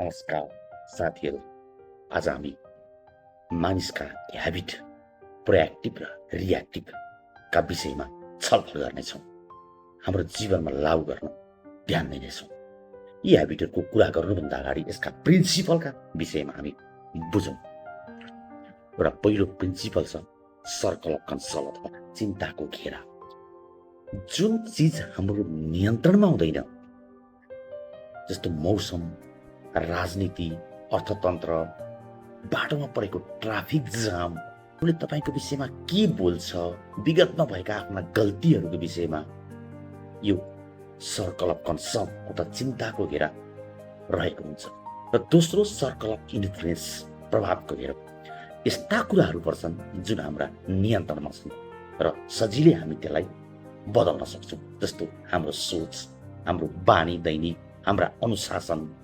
नमस्कार साथीहरू। आज हामी मानिसका ह्याबिट प्रोएक्टिभ र रिएक्टिभका विषयमा छलफल गर्नेछौँ। हाम्रो जीवनमा लागू गर्न ध्यान दिनेछौँ। यी ह्याबिटहरूको कुरा गर्नुभन्दा अगाडि यसका प्रिन्सिपलका विषयमा हामी बुझौँ। एउटा पहिलो प्रिन्सिपल छ सर्कल अफ कन्सर्न अथवा चिन्ताको घेरा। जुन चिज हाम्रो नियन्त्रणमा हुँदैन, जस्तो मौसम, राजनीति, अर्थतन्त्र, बाटोमा परेको ट्राफिक जाम, उनले तपाईँको विषयमा के बोल्छ, विगतमा भएका आफ्ना गल्तीहरूको विषयमा, यो सर्कल अफ कन्सर्न अथवा चिन्ताको घेरा रहेको हुन्छ। र दोस्रो सर्कल अफ इन्फ्लुएन्स, प्रभावको घेरा। यस्ता कुराहरू पर्छन् जुन हाम्रा नियन्त्रणमा छन् र सजिलै हामी त्यसलाई बदल्न सक्छौँ। जस्तो हाम्रो सोच, हाम्रो बानी दैनिक, हाम्रा अनुशासन,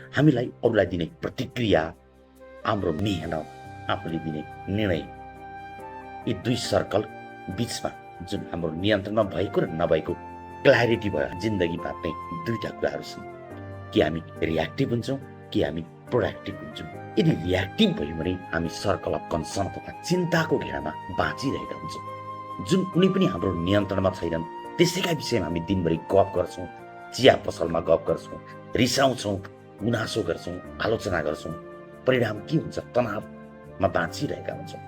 हामीलाई अरूलाई दिने प्रतिक्रिया, हाम्रो मेहनत, आफूले दिने निर्णय। यी दुई सर्कल बिचमा जुन हाम्रो नियन्त्रणमा भएको र नभएको क्ल्यारिटी भयो जिन्दगी बाँच्ने दुईटा कुराहरू छन्। कि हामी रिएक्टिभ हुन्छौँ कि हामी प्रोएक्टिभ हुन्छौँ। यदि रिएक्टिभ भयौँ भने हामी सर्कल अफ कन्सर्न अथवा चिन्ताको घेरामा बाँचिरहेका हुन्छौँ, जुन कुनै पनि हाम्रो नियन्त्रणमा छैनन्। त्यसैका विषयमा हामी दिनभरि गफ गर्छौँ, चिया पसलमा गफ गर्छौँ, रिसाउँछौँ, गुनासो गर्छौँ, आलोचना गर्छौँ। परिणाम के हुन्छ? तनावमा बाँचिरहेका हुन्छौँ।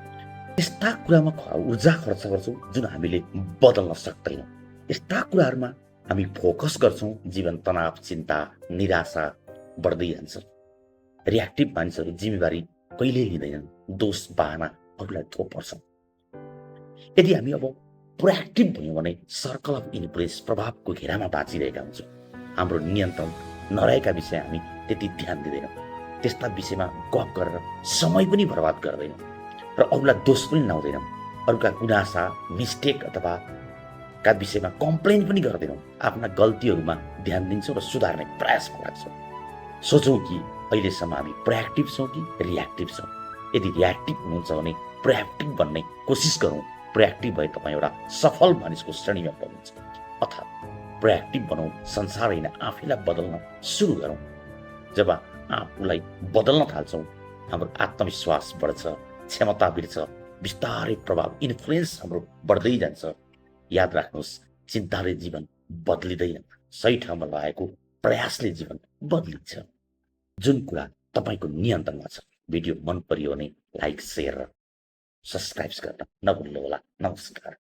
यस्ता कुरामा ऊर्जा खर्च गर्छौँ जुन हामीले बदल्न सक्दैनौँ। यस्ता कुराहरूमा हामी फोकस गर्छौँ, जीवन तनाव, चिन्ता, निराशा बढ्दै जान्छ। रिएक्टिभ मानिसहरू जिम्मेवारी कहिल्यै लिँदैनन्, दोष बहाना अरूलाई थोपर्छन्। यदि हामी अब प्रोएक्टिभ भयौँ भने सर्कल अफ इन्फ्लुएन्स, प्रभावको घेरामा बाँचिरहेका हुन्छौँ। हाम्रो नियन्त्रण नरहेका विषय हामी त्यति ध्यान दिँदैनौँ। त्यस्ता विषयमा गफ गरेर समय पनि बर्बाद गर्दैनौँ र अरूलाई दोष पनि लाउँदैनौँ। अरूका गुनासा, मिस्टेक अथवा का विषयमा कम्प्लेन पनि गर्दैनौँ। आफ्ना गल्तीहरूमा ध्यान दिन्छौँ र सुधार्ने प्रयासमा लाग्छौँ। सोचौँ कि अहिलेसम्म हामी प्रोएक्टिभ छौँ कि रिएक्टिभ छौँ। यदि रिएक्टिभ हुनुहुन्छ भने प्रोएक्टिभ बन्ने कोसिस गरौँ। प्रोएक्टिभ भए तपाईँ एउटा सफल मानिसको श्रेणीमा पर्नुहुन्छ। अर्थात् प्रोएक्टिभ बनाउँ, संसार होइन आफैलाई बदल्न सुरु गरौँ। जब आफूलाई बदल्न थाल्छौँ, हाम्रो आत्मविश्वास बढ्छ, क्षमता बढ्छ, बिस्तारै प्रभाव, इन्फ्लुएन्स हाम्रो बढ्दै जान्छ। याद राख्नुहोस्, चिन्ताले जीवन बदलिँदैन, सही ठाउँमा लगाएको प्रयासले जीवन बदलिन्छ। जुन कुरा तपाईँको नियन्त्रणमा छ। भिडियो मन पर्यो भने लाइक, सेयर र सब्सक्राइब गर्न नभुल्नुहोला। नमस्कार।